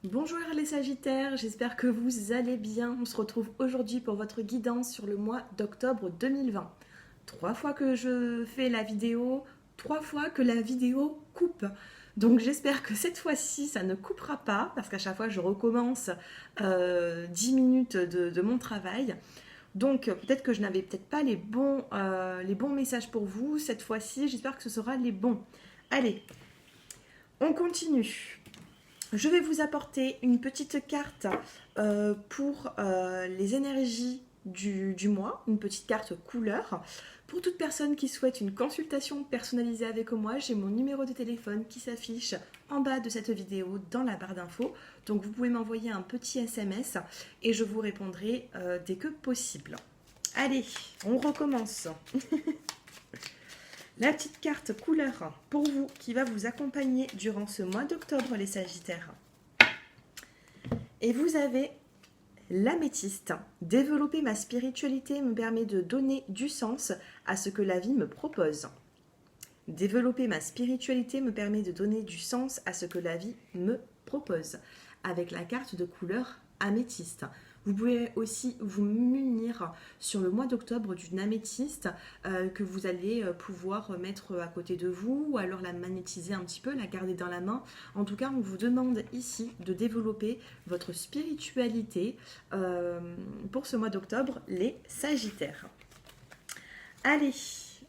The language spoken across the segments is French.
Bonjour les Sagittaires, j'espère que vous allez bien. On se retrouve aujourd'hui pour votre guidance sur le mois d'octobre 2020. 3 fois que je fais la vidéo, 3 fois que la vidéo coupe. Donc j'espère que cette fois-ci ça ne coupera pas parce qu'à chaque fois je recommence 10 minutes de mon travail. Donc peut-être que je n'avais peut-être pas les bons messages pour vous cette fois-ci. J'espère que ce sera les bons. Allez, on continue. Je vais vous apporter une petite carte pour les énergies du mois, une petite carte couleur. Pour toute personne qui souhaite une consultation personnalisée avec moi, j'ai mon numéro de téléphone qui s'affiche en bas de cette vidéo dans la barre d'infos. Donc vous pouvez m'envoyer un petit SMS et je vous répondrai dès que possible. Allez, on recommence. La petite carte couleur pour vous qui va vous accompagner durant ce mois d'octobre les Sagittaires. Et vous avez l'améthyste. Développer ma spiritualité me permet de donner du sens à ce que la vie me propose. Développer ma spiritualité me permet de donner du sens à ce que la vie me propose. Avec la carte de couleur améthyste. Vous pouvez aussi vous munir sur le mois d'octobre d'une améthyste que vous allez pouvoir mettre à côté de vous ou alors la magnétiser un petit peu, la garder dans la main. En tout cas, on vous demande ici de développer votre spiritualité pour ce mois d'octobre, les Sagittaires. Allez,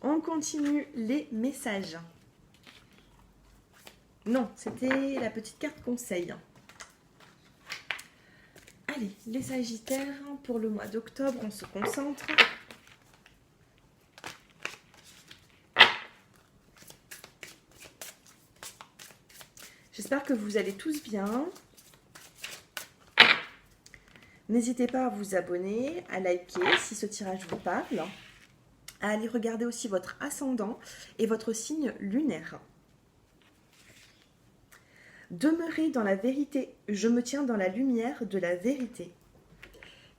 on continue les messages. Non, c'était la petite carte conseil. Allez, les Sagittaires, pour le mois d'octobre, on se concentre. J'espère que vous allez tous bien. N'hésitez pas à vous abonner, à liker si ce tirage vous parle, à aller regarder aussi votre ascendant et votre signe lunaire. Demeurez dans la vérité, je me tiens dans la lumière de la vérité.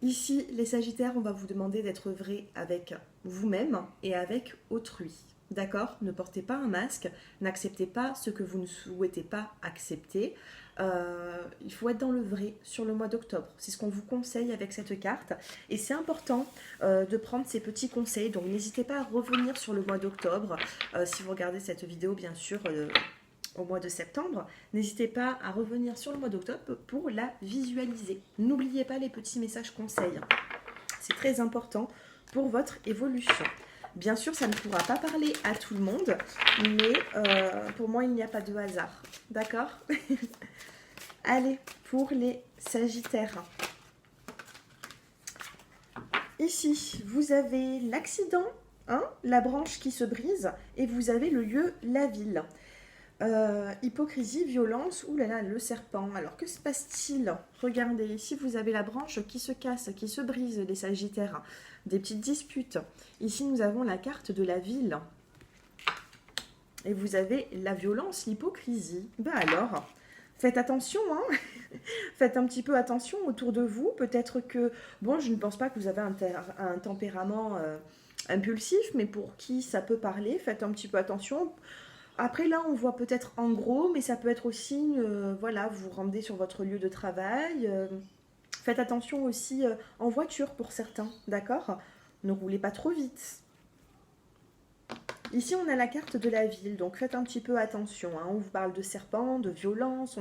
Ici, les Sagittaires, on va vous demander d'être vrai avec vous-même et avec autrui. D'accord? Ne portez pas un masque, n'acceptez pas ce que vous ne souhaitez pas accepter. Il faut être dans le vrai sur le mois d'octobre. C'est ce qu'on vous conseille avec cette carte. Et c'est important de prendre ces petits conseils. Donc n'hésitez pas à revenir sur le mois d'octobre. Si vous regardez cette vidéo, bien sûr, au mois de septembre, n'hésitez pas à revenir sur le mois d'octobre pour la visualiser. N'oubliez pas les petits messages conseils. C'est très important pour votre évolution. Bien sûr, ça ne pourra pas parler à tout le monde, mais pour moi, il n'y a pas de hasard. D'accord? Allez, pour les Sagittaires. Ici, vous avez l'accident, hein, la branche qui se brise, et vous avez le lieu, la ville. Hypocrisie, violence, oulala, le serpent. Alors que se passe-t-il? Regardez, ici vous avez la branche qui se casse, qui se brise, les Sagittaires. Des petites disputes. Ici nous avons la carte de la ville. Et vous avez la violence, l'hypocrisie. Ben alors, faites attention, hein. Faites un petit peu attention autour de vous. Peut-être que, bon, je ne pense pas que vous avez un tempérament impulsif, mais pour qui ça peut parler, faites un petit peu attention. Après, là, on voit peut-être en gros, mais ça peut être aussi, voilà, vous vous rendez sur votre lieu de travail. Faites attention aussi en voiture pour certains, d'accord? Ne roulez pas trop vite. Ici, on a la carte de la ville, donc faites un petit peu attention. Hein. On vous parle de serpent, de violence,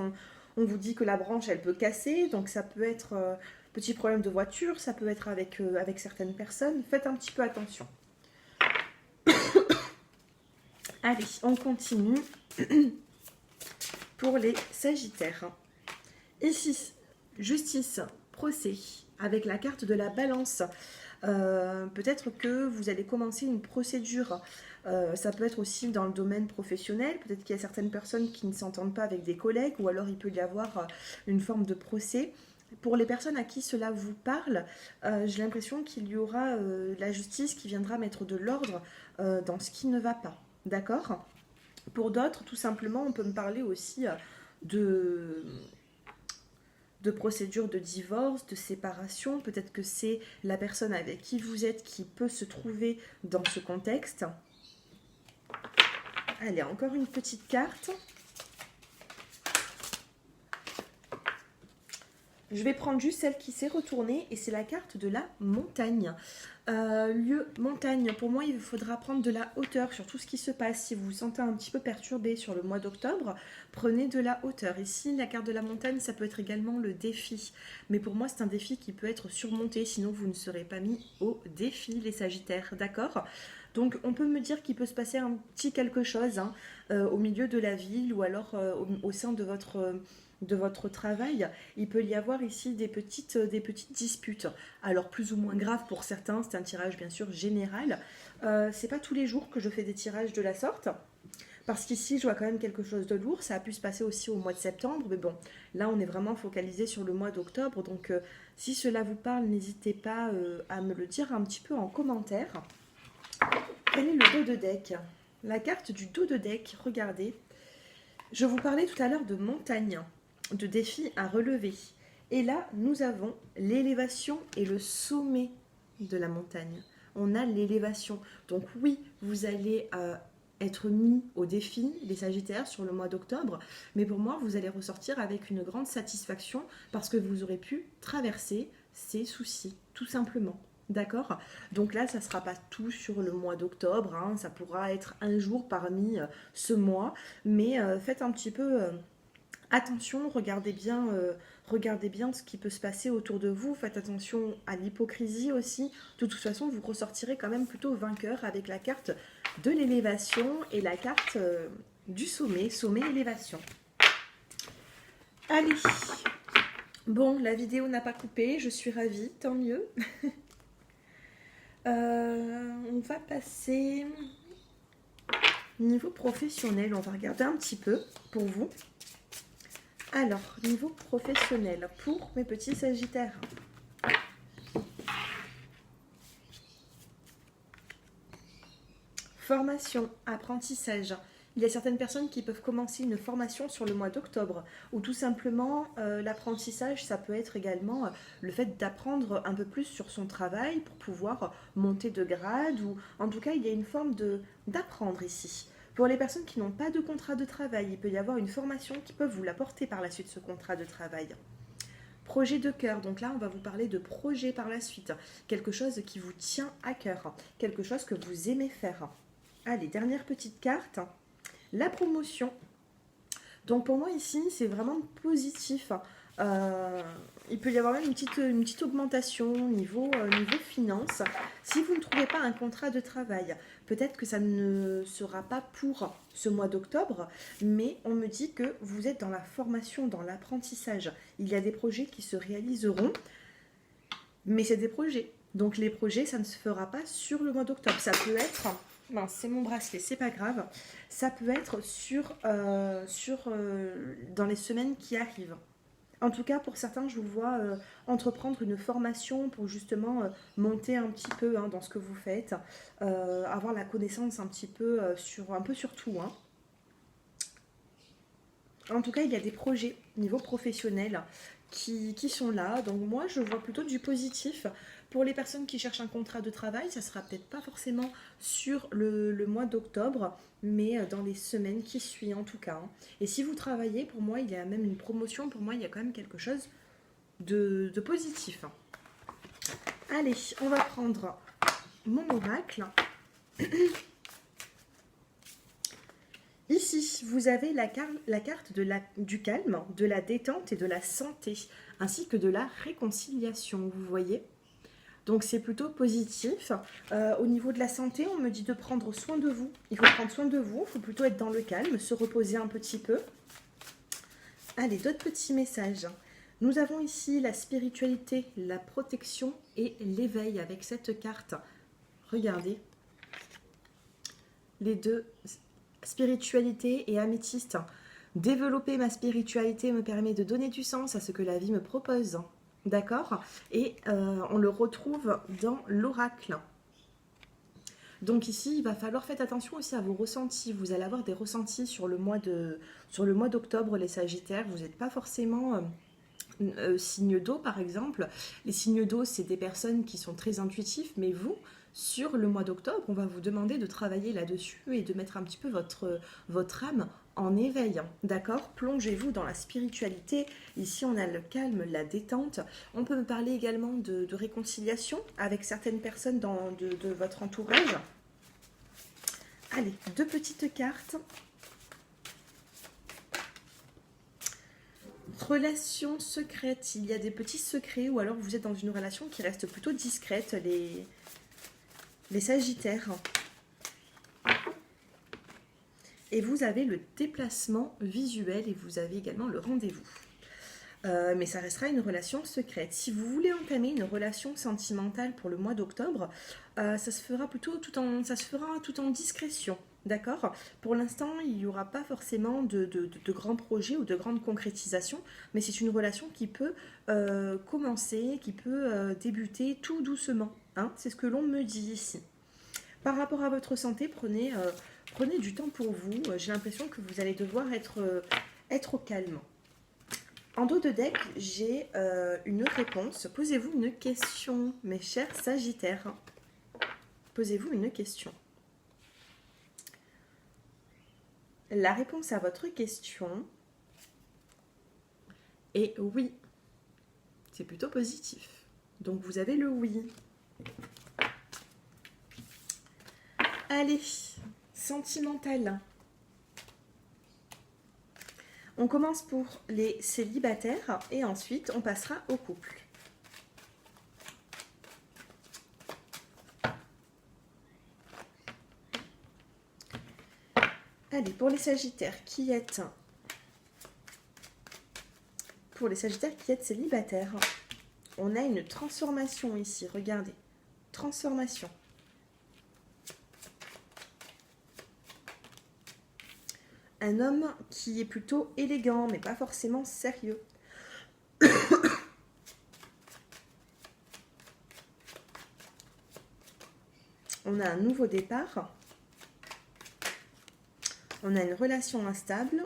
on vous dit que la branche, elle peut casser, donc ça peut être petit problème de voiture, ça peut être avec certaines personnes. Faites un petit peu attention. Allez, on continue pour les Sagittaires. Ici, justice, procès, avec la carte de la balance. Peut-être que vous allez commencer une procédure. Ça peut être aussi dans le domaine professionnel. Peut-être qu'il y a certaines personnes qui ne s'entendent pas avec des collègues ou alors il peut y avoir une forme de procès. Pour les personnes à qui cela vous parle, j'ai l'impression qu'il y aura la justice qui viendra mettre de l'ordre dans ce qui ne va pas. D'accord? Pour d'autres, tout simplement, on peut me parler aussi de procédures de divorce, de séparation. Peut-être que c'est la personne avec qui vous êtes qui peut se trouver dans ce contexte. Allez, encore une petite carte. Je vais prendre juste celle qui s'est retournée et c'est la carte de la montagne. Lieu montagne, pour moi il faudra prendre de la hauteur sur tout ce qui se passe. Si vous vous sentez un petit peu perturbé sur le mois d'octobre, prenez de la hauteur. Ici la carte de la montagne, ça peut être également le défi. Mais pour moi c'est un défi qui peut être surmonté, sinon vous ne serez pas mis au défi les Sagittaires, d'accord? Donc on peut me dire qu'il peut se passer un petit quelque chose hein, au milieu de la ville ou alors au sein de votre travail, il peut y avoir ici des petites disputes. Alors plus ou moins graves pour certains, c'est un tirage bien sûr général. C'est pas tous les jours que je fais des tirages de la sorte. Parce qu'ici, je vois quand même quelque chose de lourd. Ça a pu se passer aussi au mois de septembre. Mais bon, là, on est vraiment focalisé sur le mois d'octobre. Donc, si cela vous parle, n'hésitez pas à me le dire un petit peu en commentaire. Quel est le dos de deck? La carte du dos de deck, regardez. Je vous parlais tout à l'heure de montagne, de défis à relever. Et là, nous avons l'élévation et le sommet de la montagne. On a l'élévation. Donc oui, vous allez être mis au défi, les Sagittaires, sur le mois d'octobre. Mais pour moi, vous allez ressortir avec une grande satisfaction parce que vous aurez pu traverser ces soucis, tout simplement. D'accord? Donc là, ça ne sera pas tout sur le mois d'octobre. Hein, ça pourra être un jour parmi ce mois. Mais faites un petit peu... attention, regardez bien ce qui peut se passer autour de vous. Faites attention à l'hypocrisie aussi. De toute façon, vous ressortirez quand même plutôt vainqueur avec la carte de l'élévation et la carte du sommet, sommet-élévation. Allez, bon, la vidéo n'a pas coupé, je suis ravie, tant mieux. On va passer niveau professionnel, on va regarder un petit peu pour vous. Alors, niveau professionnel, pour mes petits Sagittaires. Formation, apprentissage. Il y a certaines personnes qui peuvent commencer une formation sur le mois d'octobre, ou tout simplement l'apprentissage, ça peut être également le fait d'apprendre un peu plus sur son travail pour pouvoir monter de grade, ou en tout cas il y a une forme d'apprendre ici. Pour les personnes qui n'ont pas de contrat de travail, il peut y avoir une formation qui peut vous l'apporter par la suite, ce contrat de travail. Projet de cœur, donc là on va vous parler de projet par la suite, quelque chose qui vous tient à cœur, quelque chose que vous aimez faire. Allez, dernière petite carte, la promotion. Donc pour moi ici, c'est vraiment positif. Il peut y avoir même une petite augmentation niveau finance. Si vous ne trouvez pas un contrat de travail, peut-être que ça ne sera pas pour ce mois d'octobre, mais on me dit que vous êtes dans la formation, dans l'apprentissage. Il y a des projets qui se réaliseront, mais c'est des projets. Donc les projets, ça ne se fera pas sur le mois d'octobre. Ça peut être... Mince, c'est mon bracelet, c'est pas grave. Ça peut être dans les semaines qui arrivent. En tout cas, pour certains, je vous vois entreprendre une formation pour justement monter un petit peu dans ce que vous faites, avoir la connaissance un petit peu sur tout. Hein. En tout cas, il y a des projets niveau professionnel qui sont là. Donc moi, je vois plutôt du positif. Pour les personnes qui cherchent un contrat de travail, ça ne sera peut-être pas forcément sur le mois d'octobre, mais dans les semaines qui suivent en tout cas. Hein. Et si vous travaillez, pour moi, il y a même une promotion. Pour moi, il y a quand même quelque chose de positif. Allez, on va prendre mon oracle. Ici, vous avez la carte du calme, de la détente et de la santé, ainsi que de la réconciliation, vous voyez. Donc c'est plutôt positif. Au niveau de la santé, on me dit de prendre soin de vous. Il faut prendre soin de vous, il faut plutôt être dans le calme, se reposer un petit peu. Allez, d'autres petits messages. Nous avons ici la spiritualité, la protection et l'éveil avec cette carte. Regardez. Les deux, spiritualité et améthyste. Développer ma spiritualité me permet de donner du sens à ce que la vie me propose. D'accord? Et on le retrouve dans l'oracle. Donc ici, il va falloir faire attention aussi à vos ressentis. Vous allez avoir des ressentis sur le mois d'octobre, les Sagittaires. Vous n'êtes pas forcément signe d'eau, par exemple. Les signes d'eau, c'est des personnes qui sont très intuitifs, mais vous, sur le mois d'octobre, on va vous demander de travailler là-dessus et de mettre un petit peu votre âme en éveil, d'accord? Plongez-vous dans la spiritualité. Ici, on a le calme, la détente. On peut me parler également de réconciliation avec certaines personnes de votre entourage. Allez, 2 petites cartes. Relation secrète. Il y a des petits secrets ou alors vous êtes dans une relation qui reste plutôt discrète, les Sagittaires. Et vous avez le déplacement visuel et vous avez également le rendez-vous. Mais ça restera une relation secrète. Si vous voulez entamer une relation sentimentale pour le mois d'octobre, ça se fera tout en discrétion. D'accord? Pour l'instant, il n'y aura pas forcément de grands projets ou de grandes concrétisations, mais c'est une relation qui peut commencer, qui peut débuter tout doucement. Hein, c'est ce que l'on me dit ici. Par rapport à votre santé, prenez du temps pour vous. J'ai l'impression que vous allez devoir être au calme. En dos de deck, j'ai une autre réponse. Posez-vous une question, mes chers Sagittaires. Posez-vous une question. La réponse à votre question est oui. C'est plutôt positif. Donc vous avez le oui. Allez, sentimental. On commence pour les célibataires et ensuite on passera au couple. Allez, pour les Sagittaires qui êtes célibataires, on a une transformation ici. Regardez, transformation. Un homme qui est plutôt élégant, mais pas forcément sérieux. On a un nouveau départ. On a une relation instable.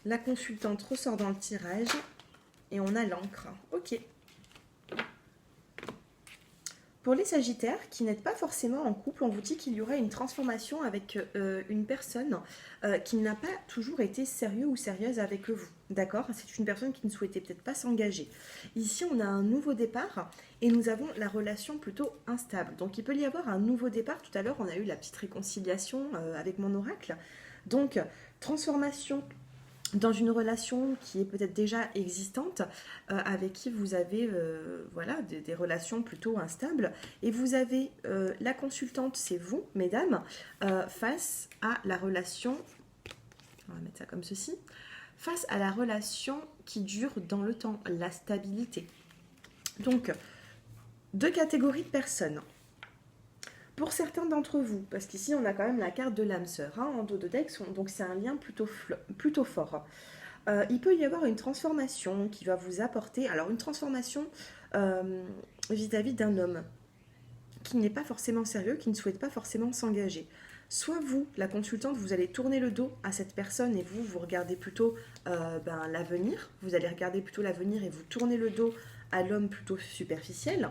La consultante ressort dans le tirage. Et on a l'encre. Ok. Pour les Sagittaires qui n'êtes pas forcément en couple, on vous dit qu'il y aura une transformation avec une personne qui n'a pas toujours été sérieux ou sérieuse avec vous. D'accord? C'est une personne qui ne souhaitait peut-être pas s'engager. Ici, on a un nouveau départ et nous avons la relation plutôt instable. Donc, il peut y avoir un nouveau départ. Tout à l'heure, on a eu la petite réconciliation avec mon oracle. Donc, transformation dans une relation qui est peut-être déjà existante, avec qui vous avez voilà, des relations plutôt instables, et vous avez la consultante, c'est vous, mesdames, face à la relation, on va mettre ça comme ceci, face à la relation qui dure dans le temps, la stabilité. Donc, 2 catégories de personnes. Pour certains d'entre vous, parce qu'ici on a quand même la carte de l'âme sœur hein, en dos de deck, donc c'est un lien plutôt fort. Il peut y avoir une transformation qui va vous apporter, alors une transformation vis-à-vis d'un homme qui n'est pas forcément sérieux, qui ne souhaite pas forcément s'engager. Soit vous, la consultante, vous allez tourner le dos à cette personne et vous regardez plutôt l'avenir, vous allez regarder plutôt l'avenir et vous tournez le dos à l'homme plutôt superficiel.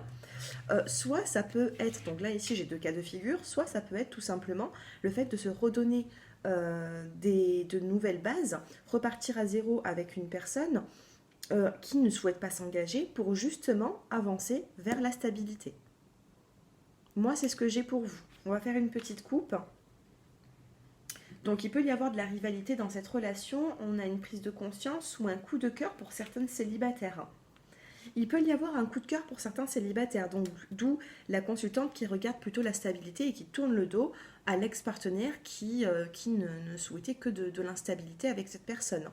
Soit ça peut être, donc là ici j'ai 2 cas de figure, soit ça peut être tout simplement le fait de se redonner de nouvelles bases, repartir à zéro avec une personne qui ne souhaite pas s'engager pour justement avancer vers la stabilité. Moi c'est ce que j'ai pour vous. On va faire une petite coupe. Donc il peut y avoir de la rivalité dans cette relation, on a une prise de conscience ou un coup de cœur pour certaines célibataires. Il peut y avoir un coup de cœur pour certains célibataires, donc d'où la consultante qui regarde plutôt la stabilité et qui tourne le dos à l'ex-partenaire qui ne souhaitait que de l'instabilité avec cette personne.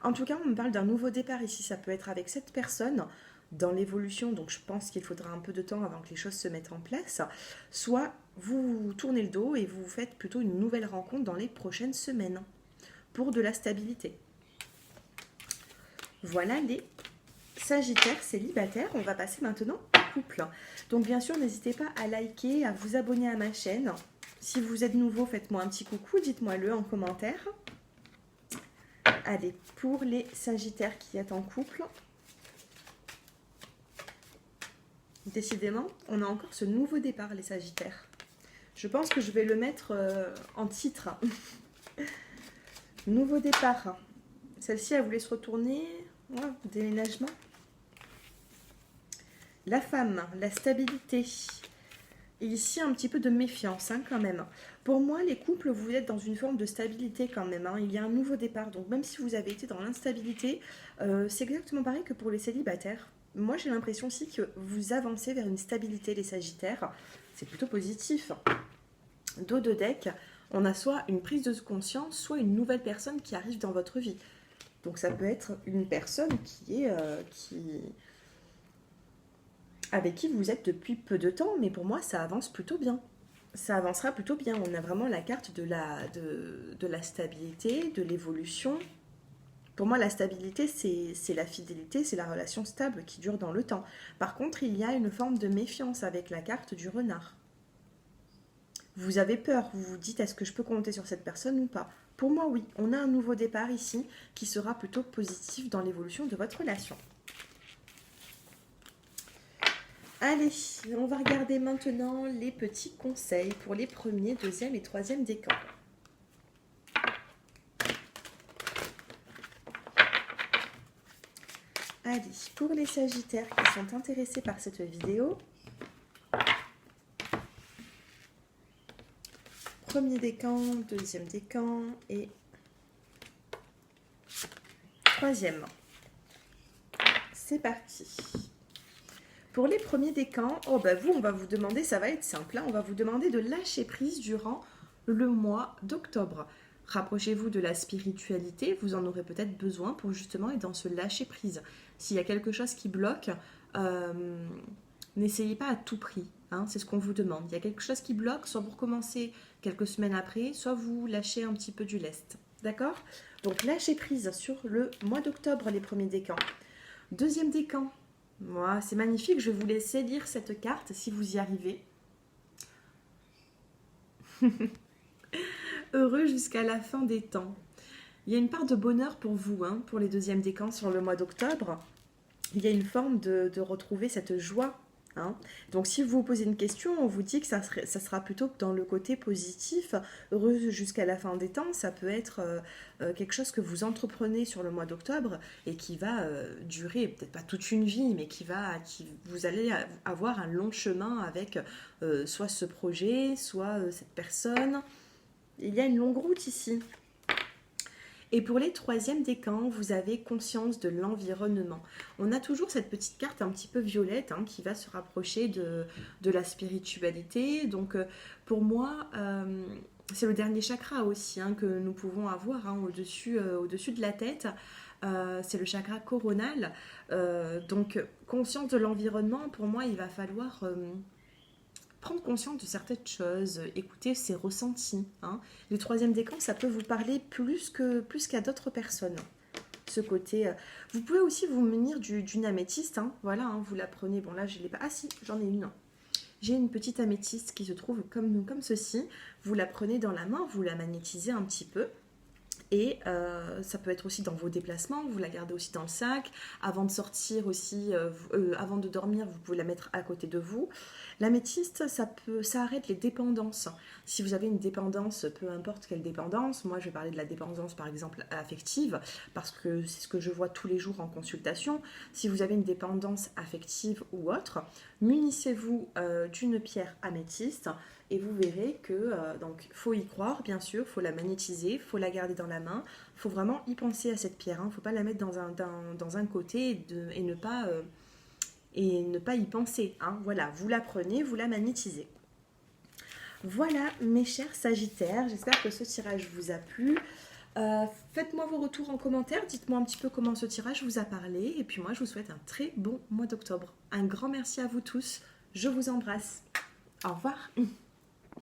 En tout cas, on me parle d'un nouveau départ ici, ça peut être avec cette personne dans l'évolution, donc je pense qu'il faudra un peu de temps avant que les choses se mettent en place, soit vous tournez le dos et vous faites plutôt une nouvelle rencontre dans les prochaines semaines pour de la stabilité. Voilà les Sagittaire célibataire, on va passer maintenant au couple. Donc bien sûr, n'hésitez pas à liker, à vous abonner à ma chaîne. Si vous êtes nouveau, faites-moi un petit coucou, dites-moi-le en commentaire. Allez, pour les Sagittaires qui êtes en couple, décidément, on a encore ce nouveau départ, les Sagittaires. Je pense que je vais le mettre en titre. Nouveau départ. Celle-ci, elle voulait se retourner. Ouais, déménagement. La femme, la stabilité. Et ici, un petit peu de méfiance hein, quand même. Pour moi, les couples, vous êtes dans une forme de stabilité quand même. Hein. Il y a un nouveau départ. Donc même si vous avez été dans l'instabilité, c'est exactement pareil que pour les célibataires. Moi, j'ai l'impression aussi que vous avancez vers une stabilité, les sagittaires. C'est plutôt positif. Dos de deck, on a soit une prise de conscience, soit une nouvelle personne qui arrive dans votre vie. Donc ça peut être une personne avec qui vous êtes depuis peu de temps, mais pour moi, ça avance plutôt bien. Ça avancera plutôt bien. On a vraiment la carte de la stabilité, de l'évolution. Pour moi, la stabilité, c'est la fidélité, c'est la relation stable qui dure dans le temps. Par contre, il y a une forme de méfiance avec la carte du renard. Vous avez peur, vous vous dites, est-ce que je peux compter sur cette personne ou pas? Pour moi, oui. On a un nouveau départ ici qui sera plutôt positif dans l'évolution de votre relation. Allez, on va regarder maintenant les petits conseils pour les premiers, deuxième et troisième décans. Allez, pour les sagittaires qui sont intéressés par cette vidéo, premier décan, deuxième décan et troisième. C'est parti. Pour les premiers décans, on va vous demander, ça va être simple, hein, on va vous demander de lâcher prise durant le mois d'octobre. Rapprochez-vous de la spiritualité, vous en aurez peut-être besoin pour justement être dans ce lâcher prise. S'il y a quelque chose qui bloque, n'essayez pas à tout prix, hein, c'est ce qu'on vous demande. Il y a quelque chose qui bloque, soit vous recommencez quelques semaines après, soit vous lâchez un petit peu du lest. D'accord? Donc lâchez prise sur le mois d'octobre, les premiers décans. Deuxième décan. Moi, c'est magnifique, je vais vous laisser lire cette carte si vous y arrivez. Heureux jusqu'à la fin des temps. Il y a une part de bonheur pour vous, hein, pour les deuxièmes décans sur le mois d'octobre. Il y a une forme de retrouver cette joie. Hein. Donc si vous vous posez une question, on vous dit que ça sera plutôt dans le côté positif. Heureuse jusqu'à la fin des temps, ça peut être quelque chose que vous entreprenez sur le mois d'octobre et qui va durer, peut-être pas toute une vie, mais vous allez avoir un long chemin avec soit ce projet, soit cette personne. Il y a une longue route ici. Et pour les troisièmes décans, vous avez conscience de l'environnement. On a toujours cette petite carte un petit peu violette hein, qui va se rapprocher de la spiritualité. Donc pour moi, c'est le dernier chakra aussi hein, que nous pouvons avoir hein, au-dessus de la tête. C'est le chakra coronal. Donc conscience de l'environnement, pour moi, il va falloir... prendre conscience de certaines choses, écouter ses ressentis. Hein. Le troisième décan, ça peut vous parler plus qu'à d'autres personnes. Ce côté, vous pouvez aussi vous munir d'une améthyste. Hein. Voilà, hein, vous la prenez. Bon là, je l'ai pas. Ah si, j'en ai une. J'ai une petite améthyste qui se trouve comme ceci. Vous la prenez dans la main, vous la magnétisez un petit peu. Et ça peut être aussi dans vos déplacements, vous la gardez aussi dans le sac. Avant de sortir aussi, avant de dormir, vous pouvez la mettre à côté de vous. L'améthyste, ça arrête les dépendances. Si vous avez une dépendance, peu importe quelle dépendance, moi je vais parler de la dépendance par exemple affective, parce que c'est ce que je vois tous les jours en consultation. Si vous avez une dépendance affective ou autre, munissez-vous d'une pierre améthyste. Et vous verrez que, donc, faut y croire, bien sûr, faut la magnétiser, faut la garder dans la main, faut vraiment y penser à cette pierre, hein, faut pas la mettre dans un côté et ne pas y penser, hein. Voilà, vous la prenez, vous la magnétisez. Voilà, mes chers Sagittaires, j'espère que ce tirage vous a plu. Faites-moi vos retours en commentaire, dites-moi un petit peu comment ce tirage vous a parlé, et puis moi, je vous souhaite un très bon mois d'octobre. Un grand merci à vous tous, je vous embrasse. Au revoir.